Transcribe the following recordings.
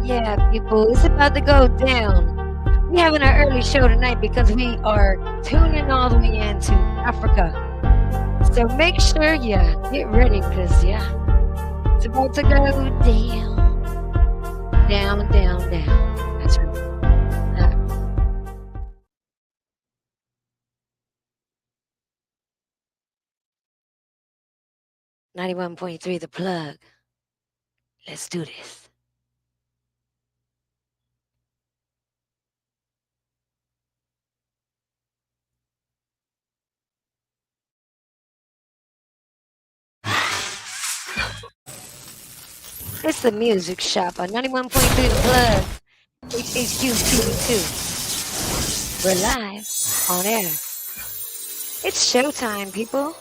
Yeah, people, it's about to go down. We having an early show tonight because we are tuning all the way into Africa. So make sure you get ready because, yeah, it's about to go down, down, down, down. That's right. Uh, 91.3 The Plug. Let's do this. It's the music shop on 91.3 The Plug, HHQ TV2. We're live on air. It's showtime, people.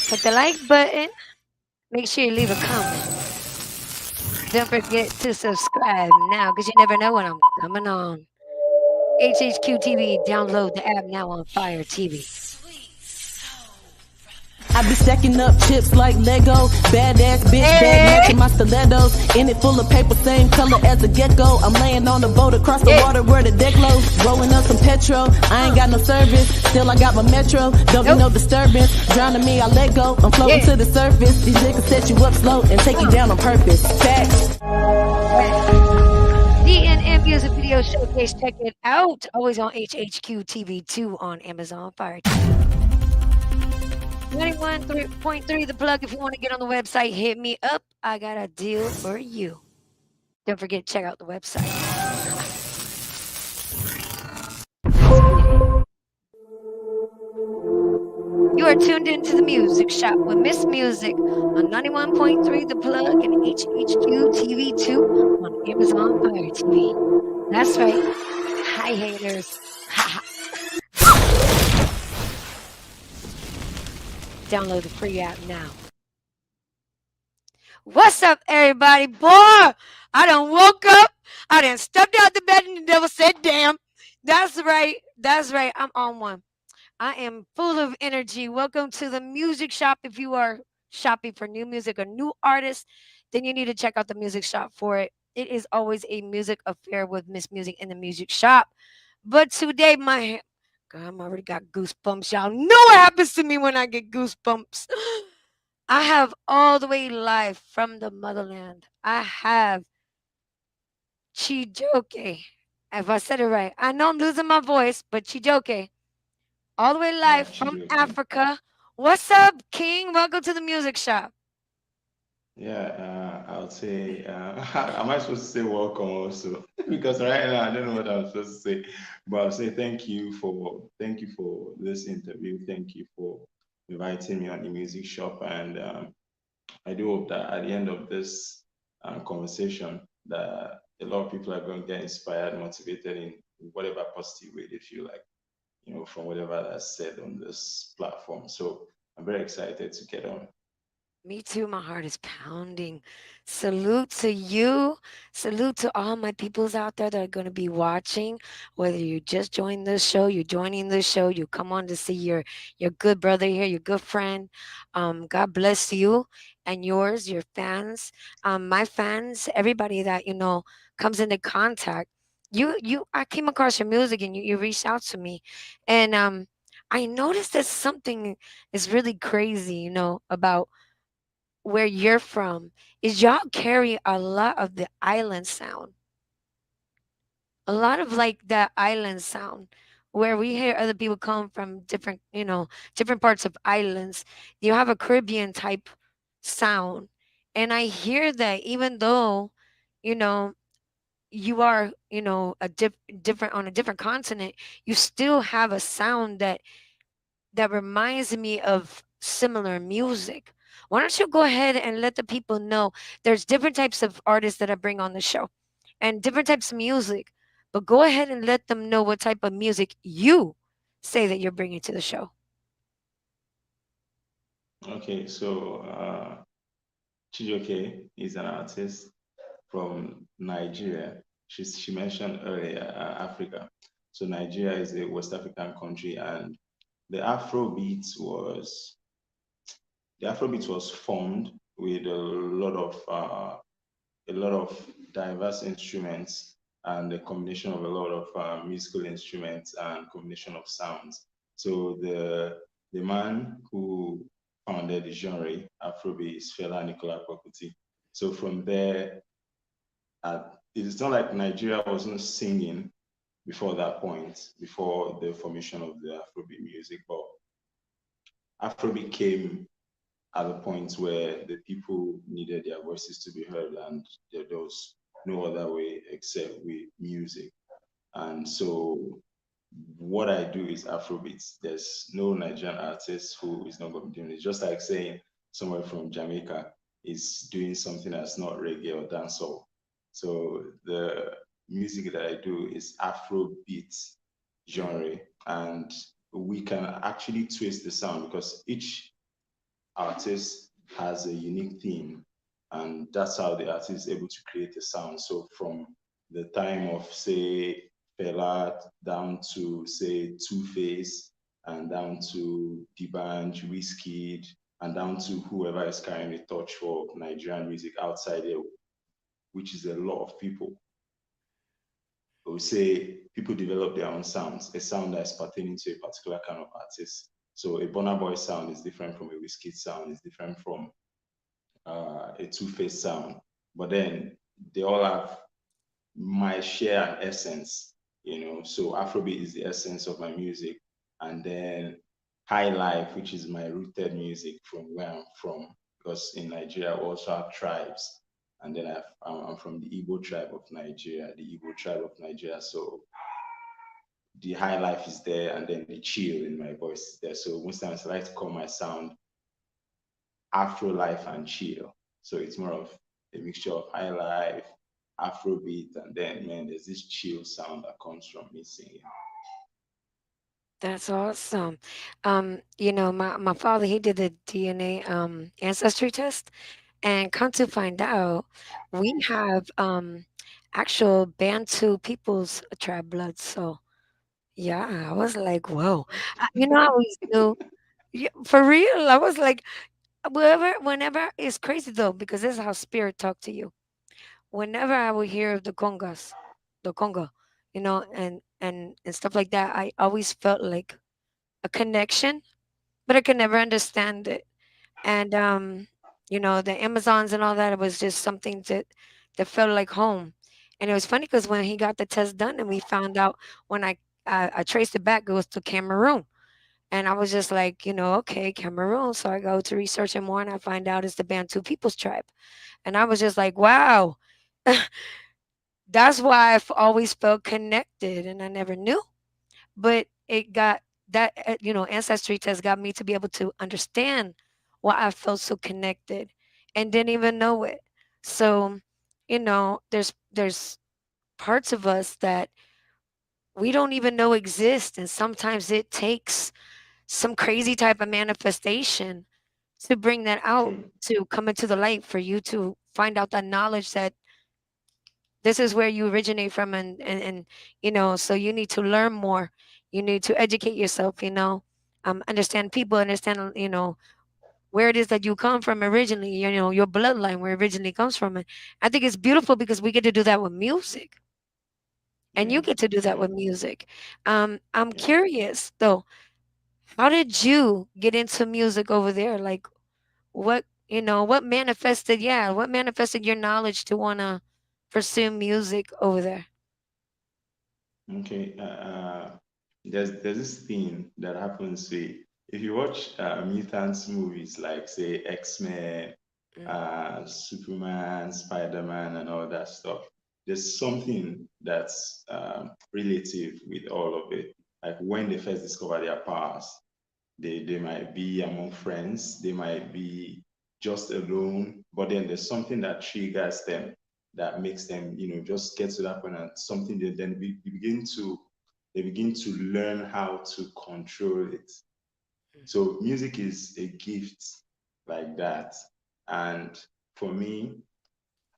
Hit the like button. Make sure you leave a comment. Don't forget to subscribe now because you never know when I'm coming on. HHQ TV, download the app now on Fire TV. I be stacking up chips like Lego. Badass bitch bag matching my stilettos. In it full of paper, same color as a gecko. I'm laying on the boat across the water where the deck low. Rolling up some petrol. I ain't got no service. Still I got my metro. Don't be no disturbance. Drowning me, I let go. I'm floating to the surface. These niggas set you up slow and take you down on purpose. Facts. DNM Music Video Showcase. Check it out. Always on HHQ TV2 on Amazon Fire TV. 91.3 The Plug. If you want to get on the website, hit me up. I got a deal for you. Don't forget to check out the website. You are tuned into the Music Shop with Miss Music on 91.3 The Plug and HHQ TV2 on Amazon Fire TV. That's right. Hi, haters. Download the free app now. What's up, everybody? Boy, I done woke up. I done stepped out the bed and the devil said, damn. That's right. That's right. I'm on one. I am full of energy. Welcome to the Music Shop. If you are shopping for new music or new artists, then you need to check out the Music Shop for it. It is always a music affair with Miss Music in the Music Shop. But today, God, I'm already got goosebumps. Y'all know what happens to me when I get goosebumps. I have all the way live from the motherland. I have Chijioke. If I said it right, I know I'm losing my voice, but Chijioke, all the way Yeah, live from Chijioke. Africa. What's up, King? Welcome to the Music Shop. Yeah, I would say, am I supposed to say welcome also? Because right now I don't know what I'm supposed to say, but I'll say thank you for this interview. Thank you for inviting me on the music shop, and I do hope that at the end of this conversation, that a lot of people are going to get inspired, motivated in whatever positive way they feel like, from whatever that's said on this platform. So I'm very excited to get on. Me too. My heart is pounding. Salute to you. Salute to all my peoples out there that are going to be watching. Whether you just joined this show, you're joining this show, you come on to see your good brother here, your good friend. God bless you and yours, your fans, my fans, everybody that comes into contact. I came across your music and you reached out to me, and I noticed that something is really crazy, about where you're from is y'all carry a lot of the island sound. A lot of like that island sound where we hear other people come from different, different parts of islands. You have a Caribbean type sound. And I hear that even though, you know, you are, different on a different continent, you still have a sound that reminds me of similar music. Why don't you go ahead and let the people know there's different types of artists that I bring on the show and different types of music, but go ahead and let them know what type of music you say that you're bringing to the show. Okay, so Chijioke is an artist from Nigeria. She mentioned earlier Africa. So Nigeria is a West African country, and the Afrobeat was the Afrobeat was formed with a lot of diverse instruments and a combination of a lot of musical instruments and combination of sounds. So the man who founded the genre Afrobeat is Fela Nicola Kwakuti. So from there, it's not like Nigeria wasn't singing before that point, before the formation of the Afrobeat music, but Afrobeat came at a point where the people needed their voices to be heard, and there was no other way except with music. And so what I do is Afrobeats. There's no Nigerian artist who is not going to be doing it. It's just like saying someone from Jamaica is doing something that's not reggae or dancehall. So the music that I do is Afrobeat Mm. genre, and we can actually twist the sound because each artist has a unique theme, and that's how the artist is able to create a sound. So from the time of say Fela down to say Two Face and down to D'banj, Wizkid, and down to whoever is carrying the torch for Nigerian music outside there, which is a lot of people. I would say people develop their own sounds, a sound that's pertaining to a particular kind of artist. So a Burna Boy sound is different from a Wizkid sound, is different from a two-faced sound, but then they all have my share and essence, you know. So Afrobeat is the essence of my music, and then High Life, which is my rooted music from where I'm from, because in Nigeria we also have tribes, and then I'm from the Igbo tribe of Nigeria, the Igbo tribe of Nigeria. So the high life is there, and then the chill in my voice is there. So most times I like to call my sound Afro life and chill. So it's more of a mixture of high life, Afrobeat, and then man, there's this chill sound that comes from me singing. That's awesome. My father, he did the DNA ancestry test, and come to find out, we have actual Bantu people's tribe blood. So yeah, I was like, whoa. I always knew. Yeah, for real. I was like, whenever it's crazy though, because this is how spirit talk to you. Whenever I would hear of the Congo, and stuff like that, I always felt like a connection, but I could never understand it. And the Amazons and all that, it was just something that felt like home. And it was funny because when he got the test done, and we found out when I traced it back, it was to Cameroon. And I was just like, okay, Cameroon. So I go to research it more, and I find out it's the Bantu People's Tribe. And I was just like, wow, that's why I've always felt connected, and I never knew. But it got that, ancestry test got me to be able to understand why I felt so connected and didn't even know it. So, there's parts of us that we don't even know exist. And sometimes it takes some crazy type of manifestation to bring that out, True. to come into the light for you to find out that knowledge that this is where you originate from. And so you need to learn more. You need to educate yourself, understand people, understand, where it is that you come from originally, your bloodline, where it originally comes from. And I think it's beautiful because we get to do that with music, and you Yeah. get to do that Yeah. with music. I'm Yeah. curious though, how did you get into music over there? Like, what manifested your knowledge to want to pursue music over there? Okay. There's this thing that happens. Say, if you watch mutants movies like say X-Men, Mm, Superman, Spider-Man, and all that stuff, there's something that's relative with all of it. Like when they first discover their powers, they might be among friends, they might be just alone, but then there's something that triggers them, that makes them, just get to that point, and something that then they begin to learn how to control it. So music is a gift like that. And for me,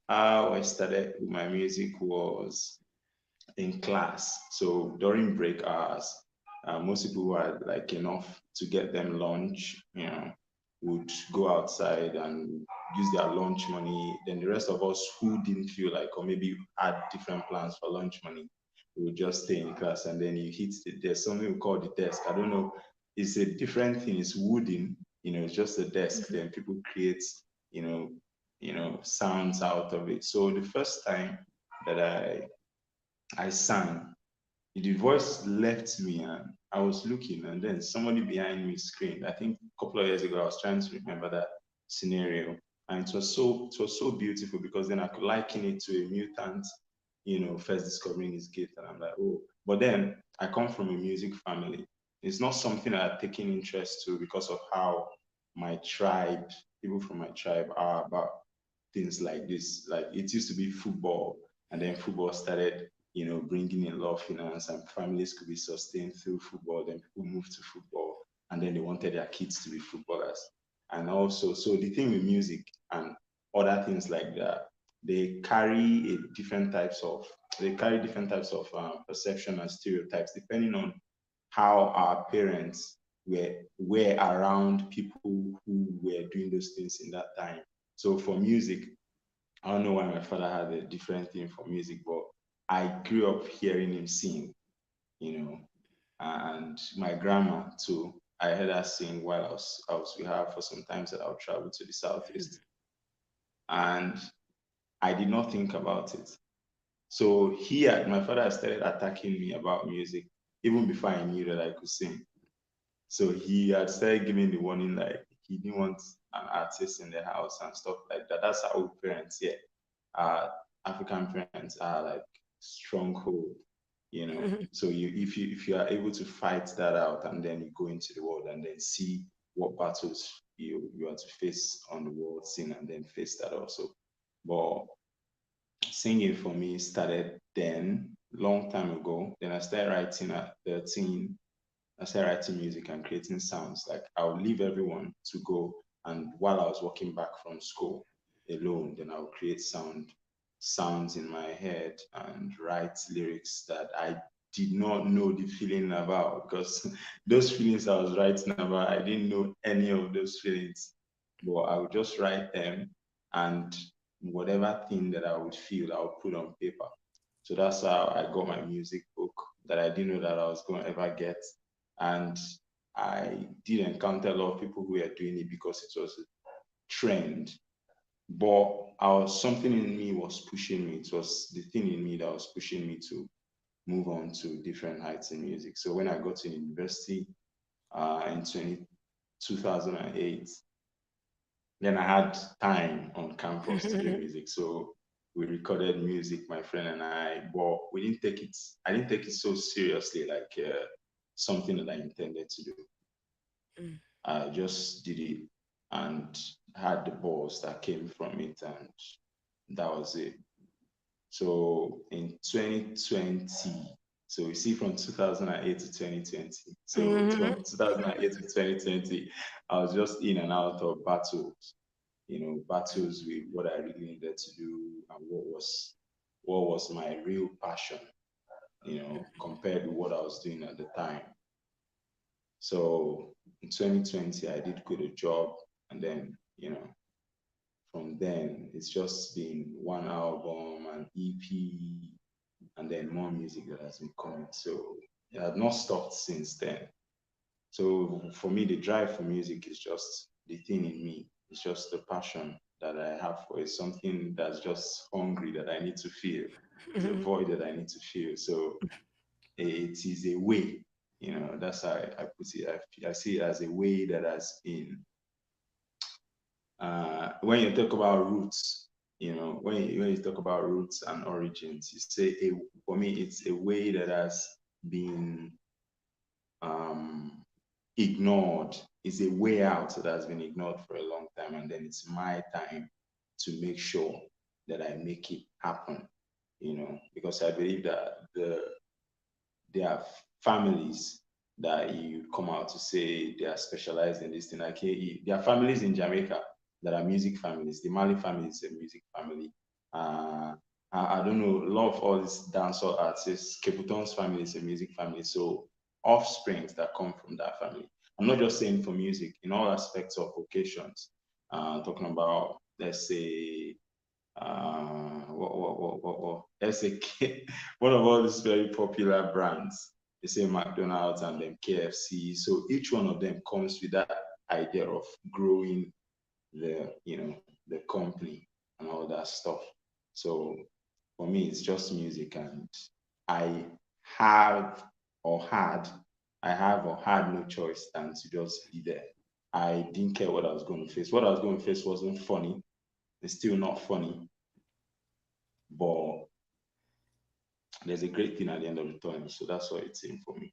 how I started with my music was in class. So during break hours, most people were like enough to get them lunch, would go outside and use their lunch money. Then the rest of us who didn't feel like, or maybe had different plans for lunch money, we would just stay in class. And then you hit there's something we call the desk. I don't know, it's a different thing. It's wooden, it's just a desk. Then people create, you know, sounds out of it. So the first time that I sang, the voice left me and I was looking, and then somebody behind me screamed. I think a couple of years ago I was trying to remember that scenario. And it was so beautiful because then I could liken it to a mutant, first discovering his gift. And I'm like, oh, but then I come from a music family. It's not something I've taken interest to because of how my tribe, people from my tribe are about things like this. Like it used to be football, and then football started, bringing in love finance, and families could be sustained through football. Then people moved to football, and then they wanted their kids to be footballers. And also, so the thing with music and other things like that, they carry different types of perception and stereotypes depending on how our parents were around people who were doing those things in that time. So for music, I don't know why my father had a different thing for music, but I grew up hearing him sing, you know, and my grandma too. I heard her sing while I was with her for some times that I would travel to the southeast, and I did not think about it. So my father had started attacking me about music even before I knew that I could sing. So he had started giving the warning like he didn't want an artist in the house and stuff like that. That's how parents here, African parents are like stronghold, So if you are able to fight that out and then you go into the world and then see what battles you are to face on the world scene and then face that also. But singing for me started then, long time ago. Then I started writing at 13. I started writing music and creating sounds. Like I would leave everyone to go, and while I was walking back from school alone, then I would create sounds in my head and write lyrics that I did not know the feeling about because those feelings I was writing about, I didn't know any of those feelings. But I would just write them, and whatever thing that I would feel, I would put on paper. So that's how I got my music book that I didn't know that I was going to ever get. And I did encounter a lot of people who were doing it because it was a trend. But something in me was pushing me. It was the thing in me that was pushing me to move on to different heights in music. So when I got to university in 2008, then I had time on campus to do music. So we recorded music, my friend and I, but I didn't take it so seriously, like something that I intended to do. I just did it and had the balls that came from it, and that was it. So in 2020, so you see from 2008 to 2020, so from 2008 to 2020, I was just in and out of battles, battles with what I really needed to do and what was my real passion, compared to what I was doing at the time. So in 2020, I did quit a job, and then, from then it's just been one album, an EP, and then more music that has been coming. So it had not stopped since then. So for me, the drive for music is just the thing in me. It's just the passion that I have for it. Something that's just hungry that I need to feel. It's a void that I need to feel. So it is a way, that's how I put it. I see it as a way that has been, when you talk about roots, when you talk about roots and origins, you say, for me, it's a way that has been um, ignored. It's a way out that has been ignored for a long time. And then it's my time to make sure that I make it happen, because I believe that there are families that you come out to say they are specialized in this thing. Like there are families in Jamaica that are music families. The Mali family is a music family. I don't know, a lot of all these dancehall artists, Keputon's family is a music family. So offsprings that come from that family. I'm not just saying for music, in all aspects of occasions. Talking about, let's say, let's say one of all these very popular brands. They say McDonald's and then KFC. So each one of them comes with that idea of growing the company and all that stuff. So for me, it's just music, and I have or had I have or had no choice than to just be there. I didn't care what I was going to face. What I was going to face wasn't funny. It's still not funny, but there's a great thing at the end of the tunnel. So that's what it's in for me.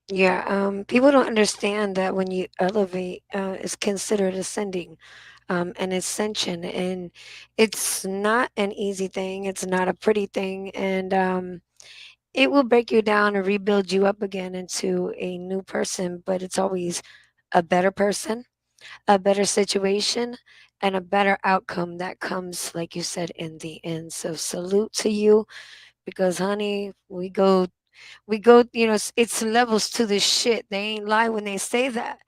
Yeah, people don't understand that when you elevate, it's considered ascending, and ascension, and it's not an easy thing. It's not a pretty thing, and it will break you down and rebuild you up again into a new person. But it's always a better person, a better situation, and a better outcome that comes, like you said, in the end. So salute to you, because honey, we go, it's levels to this shit. They ain't lie when they say that.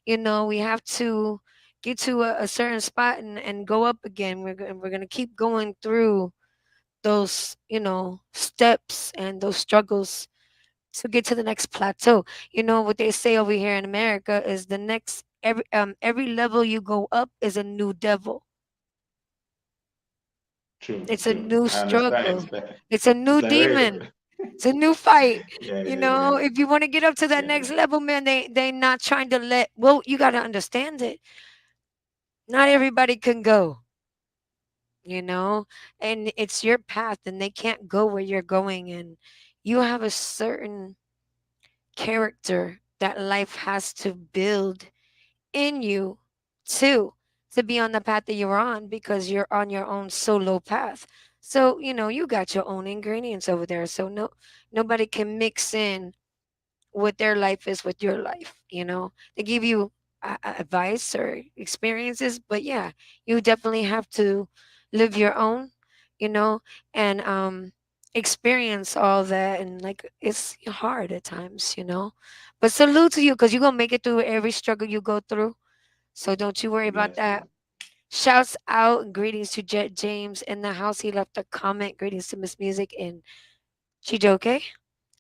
We have to get to a certain spot and go up again. We're going to keep going through those, steps and those struggles to get to the next plateau. What they say over here in America is the next every level you go up is a new devil. True, It's a true. new I understand. struggle. It's a It's new like very, demon. It's a new fight. yeah, yeah, yeah, If you want to get up to that yeah. next level, man, they not trying to let. Well, you got to understand it. Not everybody can go. You know, and it's your path, and they can't go where you're going, and you have a certain character that life has to build in you too, to be on the path that you're on, because you're on your own solo path. So you got your own ingredients over there, so nobody can mix in what their life is with your life. They give you advice or experiences, but yeah, you definitely have to live your own, you know and experience all that, and like it's hard at times, but salute to you, because you're gonna make it through every struggle you go through, so don't you worry about Yes, that. ma'am. Shouts out and greetings to Jet James in the house. He left a comment. Greetings to Miss Music and Chijioke.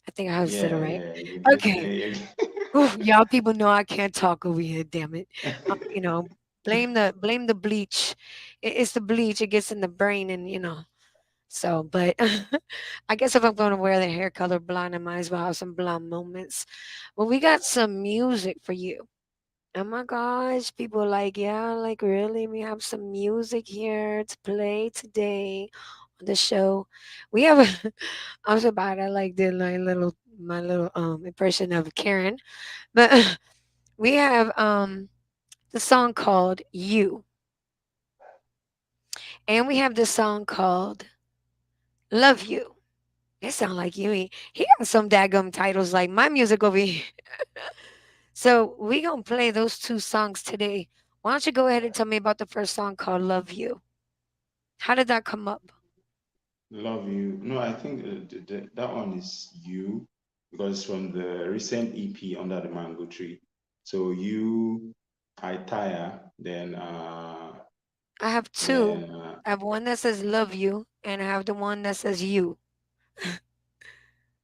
I think I said it Yeah, right. yeah. You did. Okay. Ooh, y'all people know I can't talk over here, damn it. Blame the bleach. It's the bleach. It gets in the brain, and so, but I guess if I'm going to wear the hair color blonde, I might as well have some blonde moments. Well, we got some music for you. Oh my gosh, people like, yeah, like really, we have some music here to play today on the show. We have a, I'm so bad. I like did my little impression of Karen, but we have the song called You, and we have the song called Love You. It sound like you. He got some daggum titles like my music over here. So we gonna play those two songs today. Why don't you go ahead and tell me about the first song called Love You? How did that come up? Love you. No, I think that one is you because it's from the recent EP under the mango tree. So you, I tire, I have two. then I have one that says Love You, and I have the one that says You.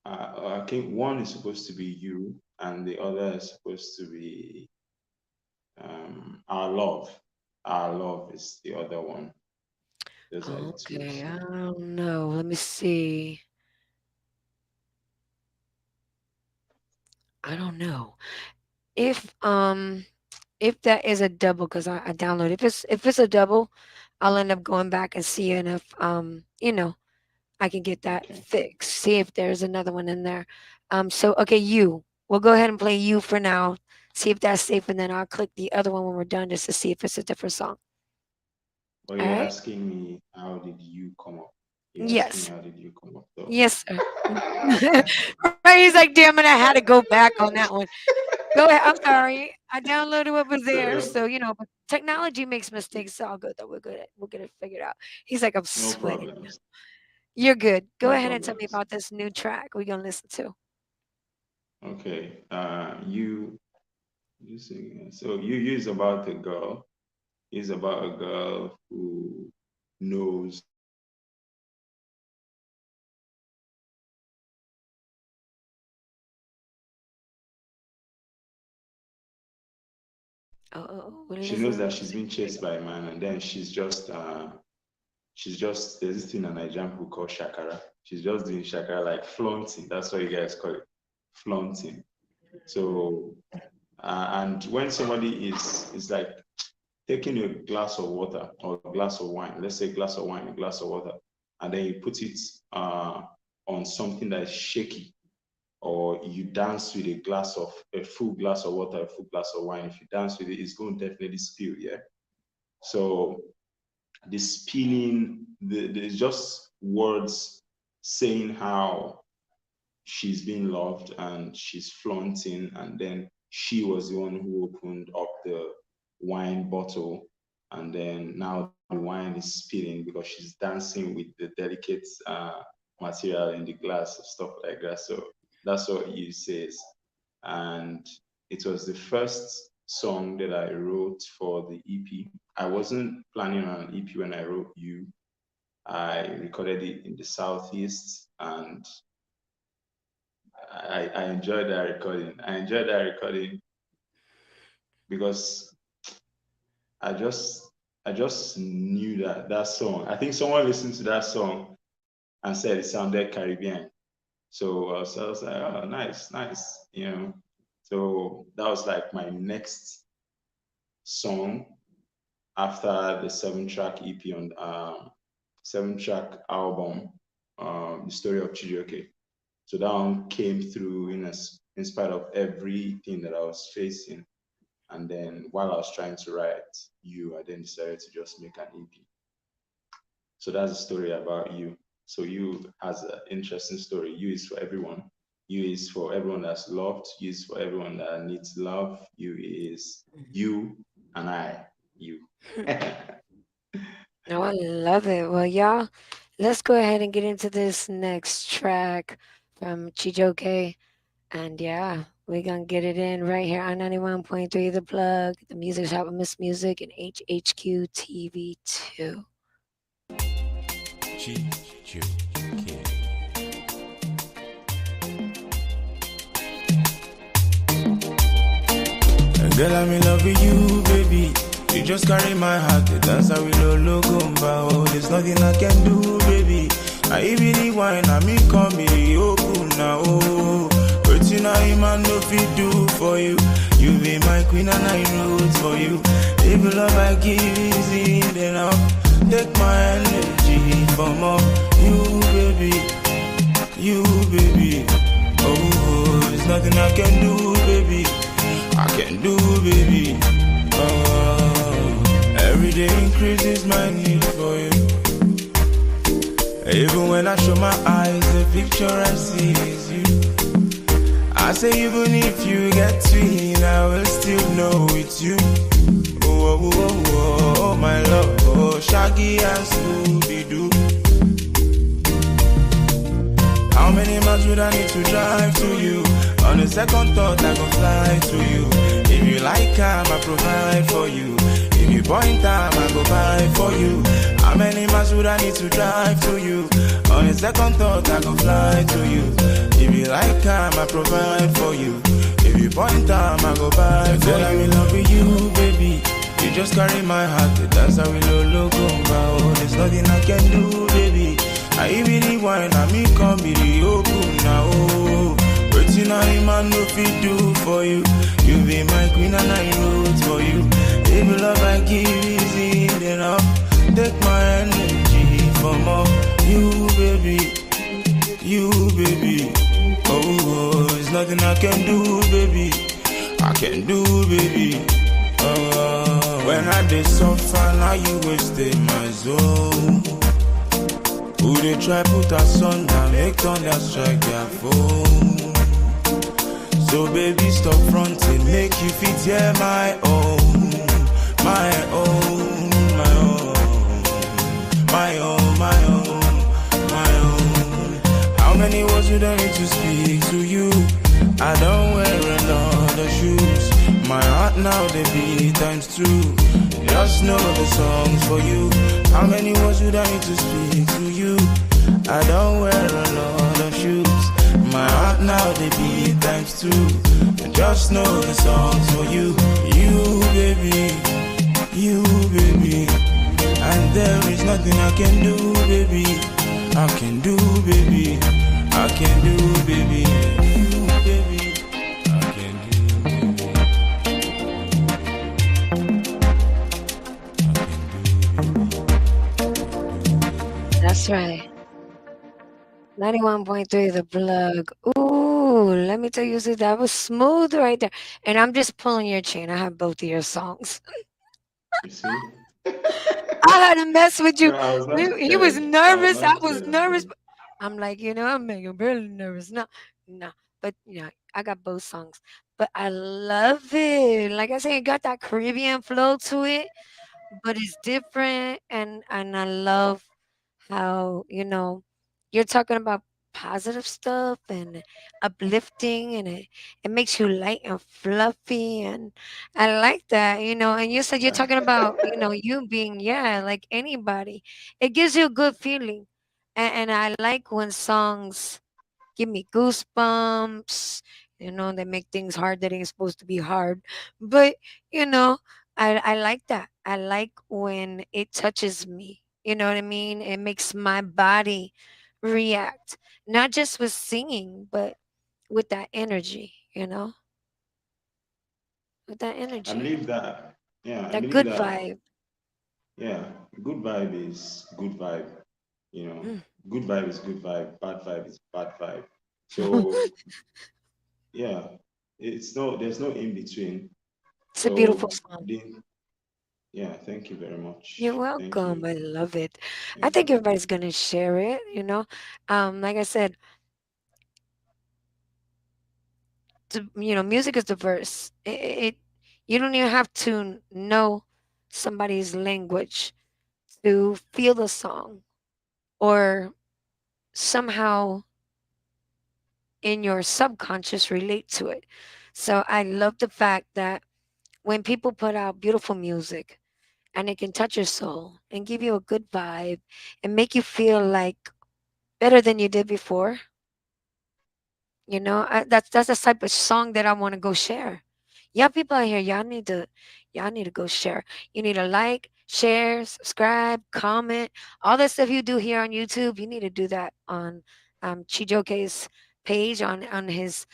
I think one is supposed to be you, and the other is supposed to be our love. Our love is the other one. Those are the two. Okay, I So don't know. Let me see. I don't know if that is a double, because I download. If it's a double, I'll end up going back and seeing if I can get that okay. fixed. See if there's another one in there. So okay, you. We'll go ahead and play you for now. See if that's safe, and then I'll click the other one when we're done, just to see if it's a different song. But All you're right? asking me how did you come up? You're asking me Yes. how did you come up? So Yes, sir. Right? He's like, damn it, I had to go back on that one. Go ahead. I'm sorry. I downloaded what was so there. no, So, but technology makes mistakes. It's all good though. We'll get it figured out. He's like, I'm no sweating. problems. You're good. Go No ahead and tell me problems. about this new track we're gonna listen to. Okay. You. You sing. So you is about a girl. Is about a girl who knows We're she knows listening that to she's music. being chased by a man, and then she's just there's this thing in Nigerian people call shakara. She's just doing shakara like flaunting. That's what you guys call it, flaunting. So and when somebody is like taking a glass of water or a glass of wine, let's say a glass of wine, a glass of water, and then you put it on something that is shaky, or you dance with a full glass of water, a full glass of wine. If you dance with it, it's going to definitely spill. Yeah. So the spilling, there's just words saying how she's being loved and she's flaunting, and then she was the one who opened up the wine bottle, and then now the wine is spilling because she's dancing with the delicate material in the glass and stuff like that. So that's what he says. And it was the first song that I wrote for the EP. I wasn't planning on an EP when I wrote You. I recorded it in the Southeast, and I enjoyed that recording. I enjoyed that recording because I just I just knew that that song. I think someone listened to that song and said it sounded Caribbean. So I was like, oh, nice, nice, you know. So that was like my next song after the 7 track EP on 7 track album, The Story of Chijioke. So that one came through in spite of everything that I was facing. And then while I was trying to write You, I then decided to just make an EP. So that's a story about You. So You has an interesting story. You is for everyone. You is for everyone that's loved. You is for everyone that needs love. You is you and I. You. Oh, I love it. Well, y'all, let's go ahead and get into this next track from Chijioke. And yeah, we're gonna get it in right here on 91.3 The Plug, the Music Shop of Miss Music, and HHQ TV 2. Chijioke. Girl, I'm in love with you, baby. You just carry my heart, the dance I will logo. Oh, there's nothing I can do, baby. I even the wine, I mean, come me open now. Oh, but you know, man, no fit do for you. You be my queen and I root for you. If love I give easy, then I'll take my energy from more. You, baby. You, baby. Oh, there's nothing I can do, baby. I can do, baby. Oh, every day increases my need for you. Even when I show my eyes, the picture I see is you. I say even if you get sweet, I will still know it's you. Oh, oh, oh, oh, oh my love, oh, Shaggy and Scooby-Doo. How many miles would I need to drive to you? On a second thought, I go fly to you. If you like time, I provide for you. If you point time, I go buy for you. How many miles would I need to drive to you? On a second thought, I go fly to you. If you like time, I provide for you. If you point time, I go buy for you. Girl, I'm in love with you, baby. You just carry my heart, that's how we look about. There's nothing I can do, baby. I even the wine, I mean, come be the open now. But you know, man, no fit do for you. You be my queen and I root for you. If love I give easy, then I'll take my energy for more. You, baby. You, baby. Oh, there's nothing I can do, baby. I can do, baby. Oh, when I did suffer, now you wasted my zone. Who they try put us on down, make thunder strike their phone. So baby stop fronting, make you fit here my own, my own, my own, my own, my own, my own. How many words would I need to speak to you? I don't wear another shoes. My now they be times two. Just know the songs for you. How many words would I need to speak to you? I don't wear a lot of shoes. My heart now they beat times two. Just know the songs for you. You baby, you baby. And there is nothing I can do, baby. I can do, baby. I can do, baby. You baby, I can do, baby. That's right. 91.3 The Plug. Ooh, let me tell you, see, that was smooth right there. And I'm just pulling your chain. I have both of your songs. You see? I had to mess with you. No, I was not He was scared. I was nervous. I not was scared at nervous. all. I'm like, I'm making really nervous. No, no. But I got both songs. But I love it. Like I say, it got that Caribbean flow to it, but it's different. And I love how, you're talking about positive stuff and uplifting, and it makes you light and fluffy, and I like that, and you said you're talking about, you being, yeah, like anybody. It gives you a good feeling. And I like when songs give me goosebumps. They make things hard that ain't supposed to be hard. But, you know, I like that. I like when it touches me. You know what I mean? It makes my body react, not just with singing, but with that energy, with that I energy, believe that. Yeah, I that believe good that. vibe. Yeah, good vibe is good vibe. You know, Mm. good vibe is good vibe. Bad vibe is bad vibe. So yeah, there's no in between. It's a beautiful So song. yeah, thank you very You're much. Thank welcome. you. I love it. I Thank think you. everybody's gonna share it. Like I said, music is diverse. You don't even have to know somebody's language to feel the song, or somehow in your subconscious relate to it. So I love the fact that when people put out beautiful music and it can touch your soul and give you a good vibe and make you feel like better than you did before. That's the type of song that I want to go share. Yeah, people out here, y'all need to go share. You need to like, share, subscribe, comment, all that stuff you do here on YouTube. You need to do that on Chijioke's page on his.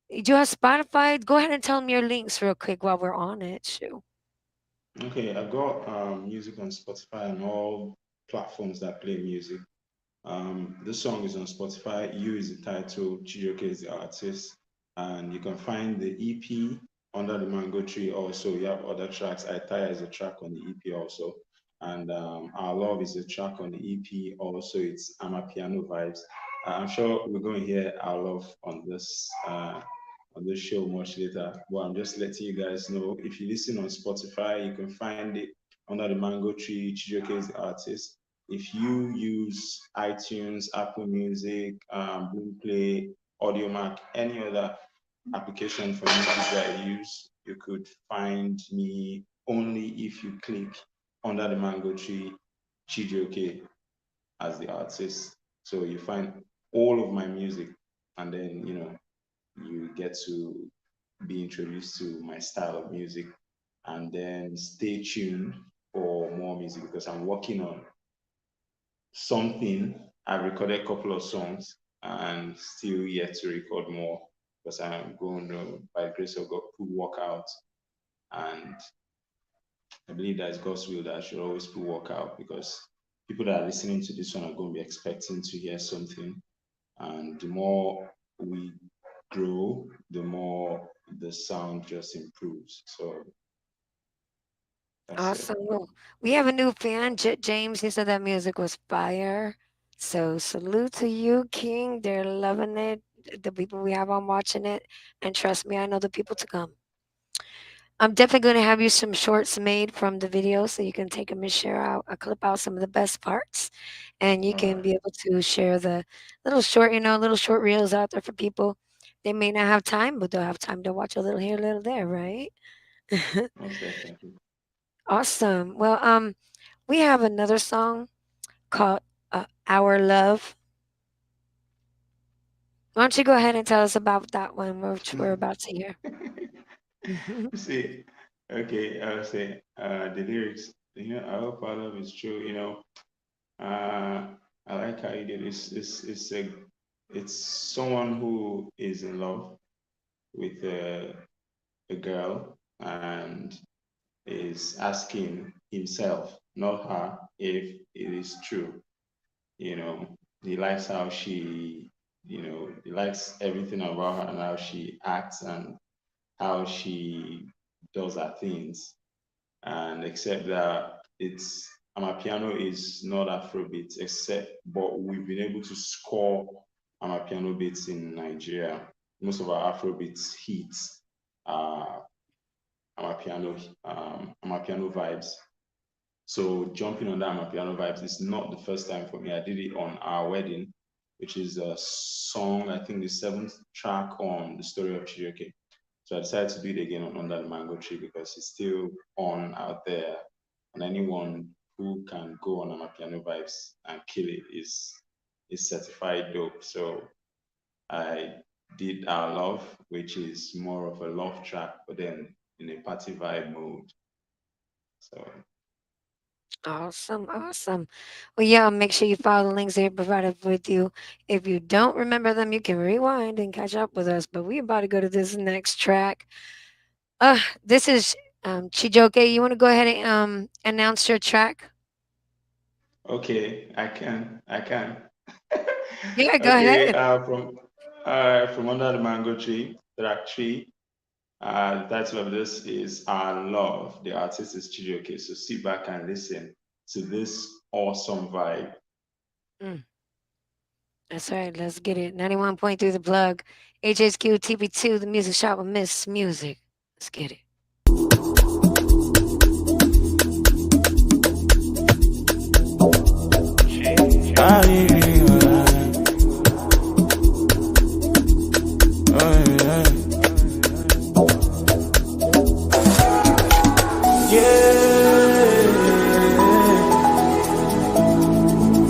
Do you have Spotify? Go ahead and tell them your links real quick while we're on it. Shoot. Okay, I've got music on Spotify and all platforms that play music. This song is on Spotify. You is the title, Chijioke is the artist, and you can find the EP under the mango tree. Also, you have other tracks. Itaya is a track on the EP also, and Our Love is a track on the EP also. It's Piano vibes. I'm sure we're going to hear Our Love on this show much later. But I'm just letting you guys know, if you listen on Spotify, you can find it under the mango tree. Chijioke is the artist. If you use iTunes, Apple Music, Boomplay, AudioMac, any other application for music that you use, you could find me only if you click under the mango tree, Chijioke as the artist. So you find all of my music, and then you get to be introduced to my style of music, and then stay tuned for more music because I'm working on something. I've recorded a couple of songs and still yet to record more because I'm going to, by the grace of God, put work out. And I believe that it's God's will that I should always put work out because people that are listening to this one are going to be expecting to hear something. And the more we grow, the more the sound just improves. So that's it. Awesome. Well, we have a new fan, James. He said that music was fire. So salute to you, King. They're loving it. The people we have on watching it, and trust me, I know the people to come. I'm definitely going to have you some shorts made from the video, so you can take them and share out, clip out some of the best parts, and you All can right. be able to share the little short reels out there for people. They may not have time, but they'll have time to watch a little here, a little there, right? Most definitely. Awesome. Well, we have another song called "Our Love." Why don't you go ahead and tell us about that one, which we're about to hear? See, okay, I'll say the lyrics. I hope our love is true. Uh, I like how you did. It's someone who is in love with a girl and is asking himself, not her, if it is true. You know, he likes how he likes everything about her and how she acts and how she does her things. And except that Amapiano is not Afrobeat, except but we've been able to score Amapiano beats in Nigeria. Most of our Afrobeat hits are Amapiano vibes. So jumping on that Amapiano vibes is not the first time for me. I did it on Our Wedding, which is a song, I think the seventh track on the story of Chijioke. So I decided to do it again on Under the Mango Tree because it's still on out there, and anyone who can go on Amapiano vibes and kill it is certified dope. So I did Our Love, which is more of a love track, but then in a party vibe mode. So Awesome, awesome. Well, yeah, make sure you follow the links here provided with you. If you don't remember them, you can rewind and catch up with us. But we're about to go to this next track. This is Chijoke. You want to go ahead and announce your track? okay, I can. Yeah, go Okay, ahead. from Under the Mango Tree, track three. The title of this is Our Love. The artist is Chijioke. So sit back and listen to this awesome vibe. Mm, that's right. Let's get it. 91.3 the plug. HHQ TP2, the music shop with Miss Music. Let's get it. Ah, yeah, oh, yeah.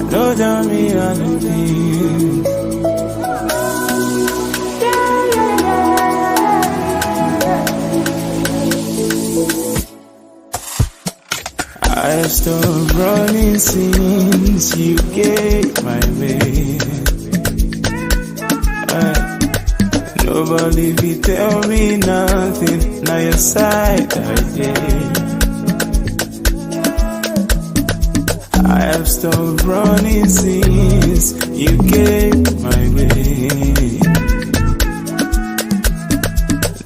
Don't tell me I don't think. I've stopped running since you gave my way. Nobody will tell me nothing. Now your side I did. I have stopped running since you gave my way.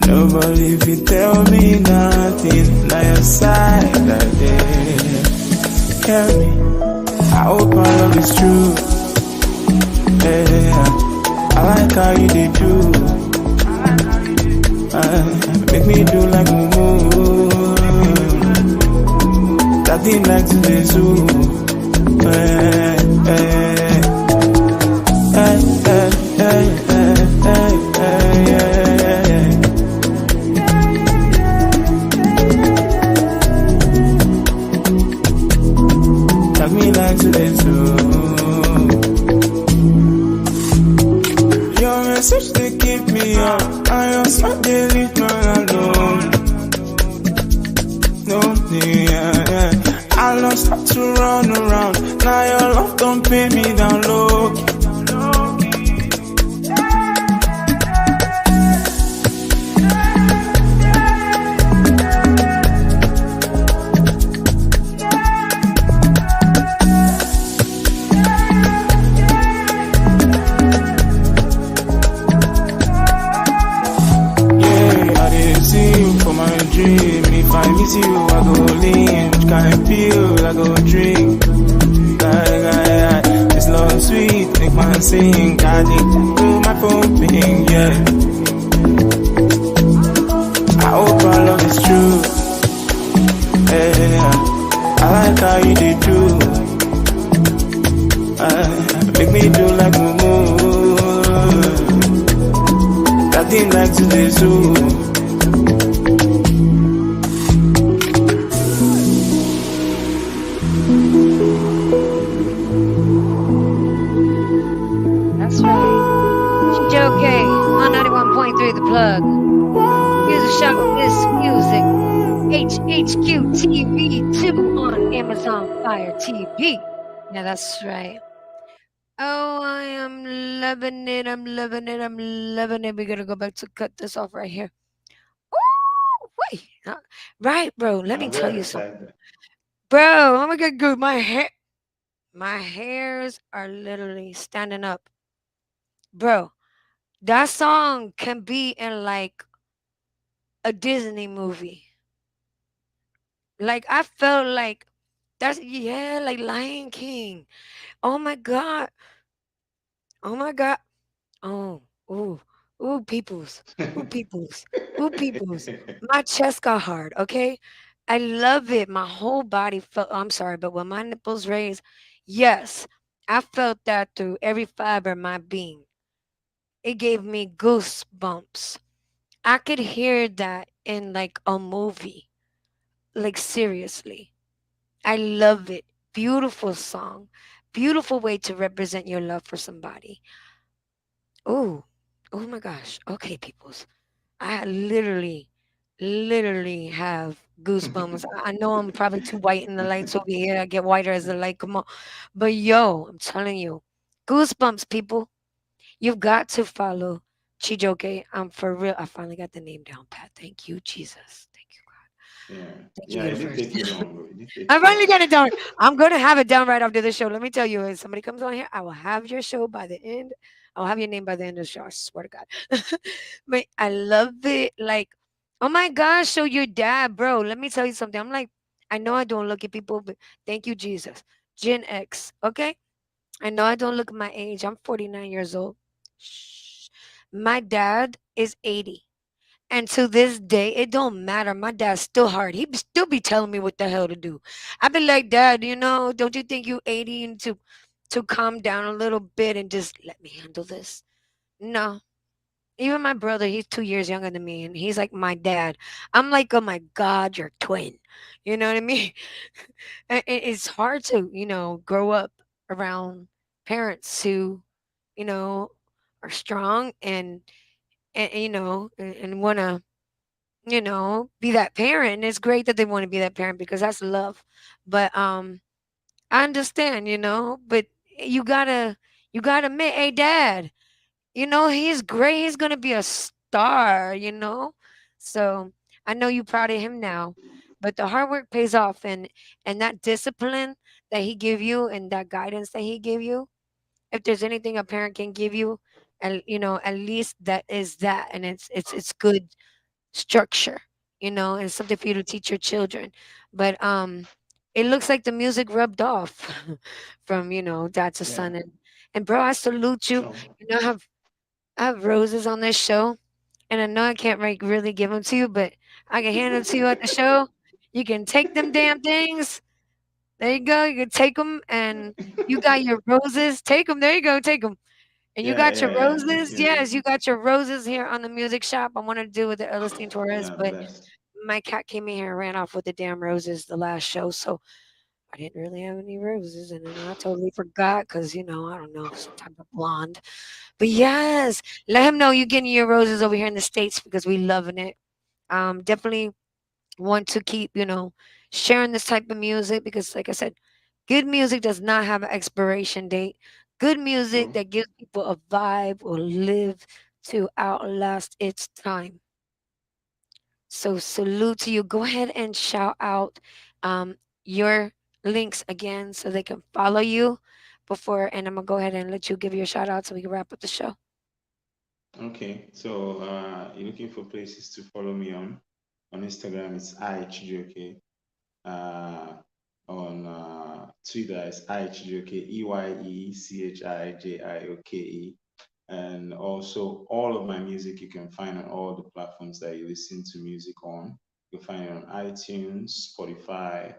Nobody will tell me nothing. Now your side I did. Tell me, I hope our love is true. Yeah, I like how you did do. Make me do like Mumu. That thing like to the zoo. Take me like to the zoo. Your message they keep me up. I also they leave me alone. No, yeah. I lost start to run around. Now your love don't pay me down low. If I miss you, I go lean. Which kind of feel, I go drink. This love sweet, make man sing. I need to do my phone thing, yeah. I hope our love is true. Yeah, I like how you did do. Make me do like Mumu. That thing like to the zoo. HQTV2 on Amazon Fire TV. Yeah, that's right. Oh, I am loving it. I'm loving it. I'm loving it. We're gonna go back to cut this off right here. Ooh, wait. Right, bro. Let me I'm tell very you something. excited. Bro, oh my god, good. My hairs are literally standing up. Bro, that song can be in like a Disney movie. Like I felt like that's yeah, like Lion King. Oh my god. Oh my god. Oh, ooh, ooh, peoples, ooh, peoples, ooh, peoples. My chest got hard. Okay, I love it. My whole body felt. I'm sorry, but when my nipples raised, yes, I felt that through every fiber of my being. It gave me goosebumps. I could hear that in like a movie. Like seriously, I love it. Beautiful song, beautiful way to represent your love for somebody. Oh, oh my gosh. Okay, peoples. I literally have goosebumps. I know I'm probably too white in the lights over here. I get whiter as the light come on. But yo, I'm telling you, goosebumps, people. You've got to follow Chijioke. I'm for real. I finally got the name down, Pat. Thank you, Jesus. Thank you, God. Yeah, Thank you, yeah. It didn't universe. take you long, though. It didn't take I you finally long. got it down. I'm gonna have it down right after the show. Let me tell you, if somebody comes on here, I will have your show by the end. I'll have your name by the end of the show. I swear to God. But I love it. Like, oh my gosh, so your dad, bro. Let me tell you something. I'm like, I know I don't look at people, but thank you, Jesus. Gen X. Okay. I know I don't look at my age. I'm 49 years old. Shh. My dad is 80. And to this day, it don't matter. My dad's still hard. Still be telling me what the hell to do. I be like, Dad, don't you think you 80 and to calm down a little bit and just let me handle this? No. Even my brother, he's 2 years younger than me, and he's like my dad. I'm like, oh my God, you're twin. You know what I mean? It's hard to, grow up around parents who, you know, are strong and want to be that parent. And it's great that they want to be that parent because that's love. But I understand, but you gotta admit, hey dad, he's great. He's gonna be a star. So I know you're proud of him now, but the hard work pays off, and that discipline that he give you and that guidance that he give you, if there's anything a parent can give you, and at least that is that, and it's good structure, and something for you to teach your children. But it looks like the music rubbed off from, dad to Yeah, son. And bro, I salute you. sure. I have roses on this show, and I know I can't like really give them to you, but I can hand them to you at the show. You can take them damn things. There you go. You can take them, and you got your roses. Take them. There you go. Take them. And you Yeah, got your yeah, yeah. Thank roses. you. Yes, you got your roses here on the music shop. I wanted to do with the Elistine Torres, Yeah, but blessed. my cat came in here and ran off with the damn roses the last show, so I didn't really have any roses, and then I totally forgot because I don't know, some type of blonde. But yes, let him know you getting your roses over here in the states because we loving it. Definitely want to keep sharing this type of music because, like I said, good music does not have an expiration date. Good music True. that gives people a vibe will live to outlast its time. So salute to you. Go ahead and shout out um, your links again so they can follow you before. And I'm gonna go ahead and let you give your shout out so we can wrap up the show. Okay, so you're looking for places to follow me on Instagram, it's Chijioke. Uh, on Twitter, it's Chijioke, EYECHIJIOKE. And also, all of my music you can find on all the platforms that you listen to music on. You'll find it on iTunes, Spotify,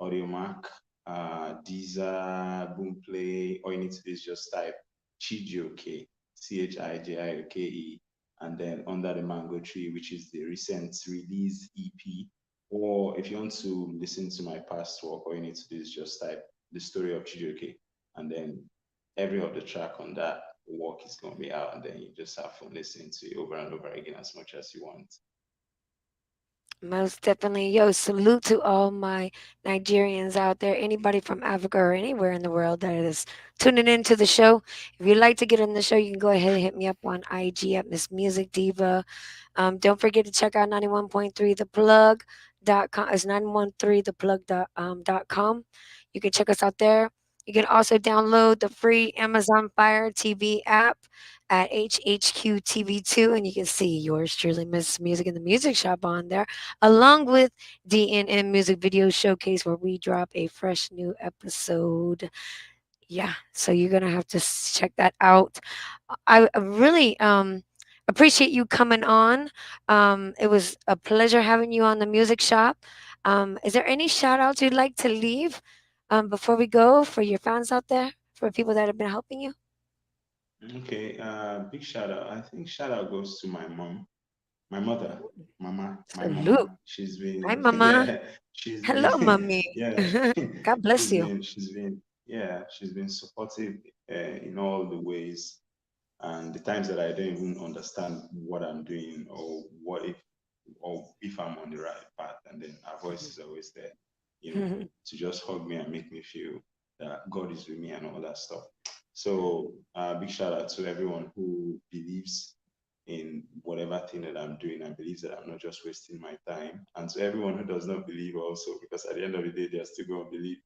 AudioMac, Deezer, Boomplay. All you need to do is just type Chijioke, Chijioke, and then Under the Mango Tree, which is the recent release EP. Or if you want to listen to my past work, all you need to do is just type the story of Chijioke, and then every other track on that work is going to be out, and then you just have fun listening to it over and over again as much as you want. Most definitely. Yo, salute to all my Nigerians out there, anybody from Africa or anywhere in the world that is tuning into the show. If you'd like to get in the show, you can go ahead and hit me up on IG at Miss Music Diva. Don't forget to check out 91.3 The Plug.com. It's 913 The Plug.com. You can check us out there. You can also download the free Amazon Fire TV app at HHQ TV2, and you can see yours truly, Miss Music in the Music Shop on there, along with DNM Music Video Showcase, where we drop a fresh new episode. Yeah, so you're gonna have to check that out. I really appreciate you coming on. It was a pleasure having you on the music shop. Is there any shout outs you'd like to leave before we go for your fans out there, for people that have been helping you? Okay, big shout out. I think shout out goes to my mom, my mother, my Salute. mama. She's Hi, been, Mama. yeah, she's Hello, been, Mommy. yeah, God bless you. yeah, she's been supportive in all the ways. And the times that I don't even understand what I'm doing or if I'm on the right path, and then her voice is always there, to just hug me and make me feel that God is with me and all that stuff. So, big shout out to everyone who believes in whatever thing that I'm doing and believes that I'm not just wasting my time, and to everyone who does not believe also, because at the end of the day, they're still going to believe.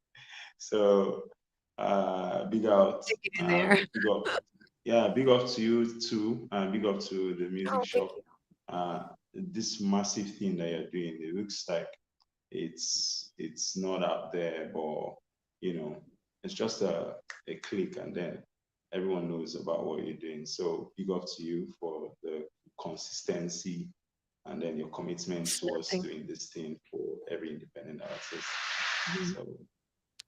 So, big out, Stick it in there. big up, yeah, big up to you too, and big up to the music Oh, thank shop. you. Uh, this massive thing that you're doing, it looks like it's not out there, but you know, it's just a click, and then everyone knows about what you're doing. So big up to you for the consistency and then your commitment It's towards nothing. doing this thing for every independent artist. Mhm. So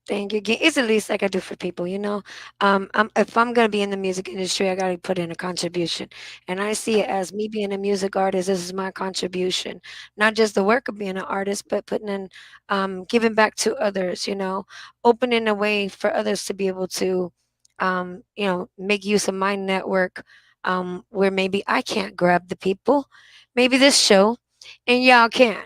Thank you. It's the least I could do for people, you know. If I'm gonna be in the music industry, I gotta put in a contribution, and I see it as me being a music artist. This is my contribution, not just the work of being an artist, but putting in, giving back to others. You know, opening a way for others to be able to, make use of my network, where maybe I can't grab the people, maybe this show, and y'all can.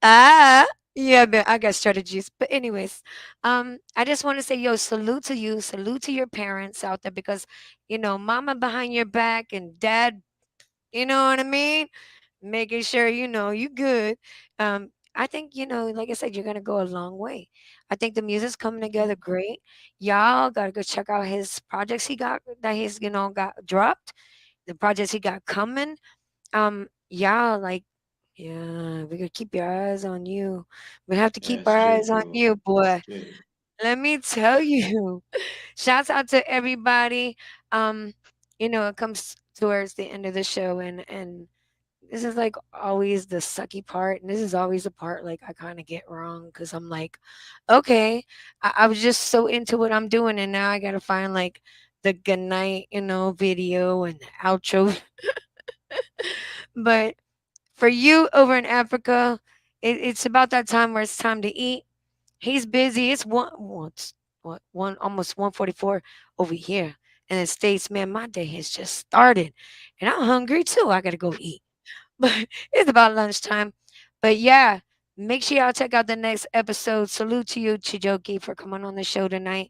Ah, yeah, but I got strategies. But anyways, I just want to say, yo, salute to you, salute to your parents out there because, mama behind your back and dad, you know what I mean? Making sure you good. I think like I said, you're gonna go a long way. I think the music's coming together great. Y'all gotta go check out his projects he got that he's got dropped. The projects he got coming. Yeah, like, yeah, we gotta keep your eyes on you. We have to keep yeah, our eyes straight on though, you, boy. straight. Let me tell you. Shouts out to everybody. Um, it comes towards the end of the show and this is like always the sucky part, and this is always the part like I kind of get wrong because I'm like, okay, I was just so into what I'm doing, and now I gotta find like the good night, video and the outro. But for you over in Africa, it's about that time where it's time to eat. He's busy. It's what's what one almost 1:44 over here in the States. Man, my day has just started, and I'm hungry too. I gotta go eat. But it's about lunchtime. But yeah, make sure y'all check out the next episode. Salute to you, Chijioke, for coming on the show tonight.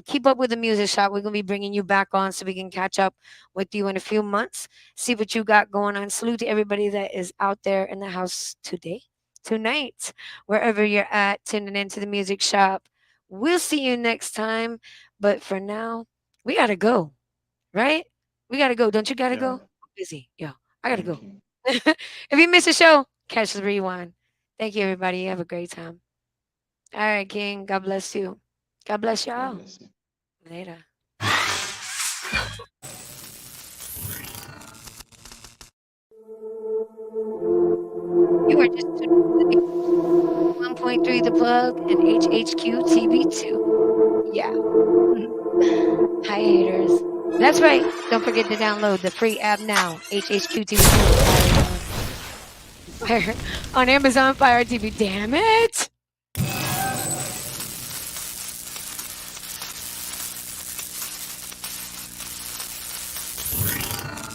Keep up with the music shop. We're gonna be bringing you back on so we can catch up with you in a few months. See what you got going on. Salute to everybody that is out there in the house today, tonight, wherever you're at, tuning into the music shop. We'll see you next time. But for now, we gotta go. Right? We gotta go. Don't you gotta go? Yeah, I'm busy. Yeah, I gotta thank go. you. If you missed the show, catch the rewind. Thank you, everybody. Have a great time. All right, King. God bless you. God bless God y'all. bless you. Later. You are just tuned into the 1.3 The Plug and HHQ TV2. Yeah. Hi, haters. That's right. Don't forget to download the free app now. HHQ TV2 on Fire on Amazon Fire TV. Damn it.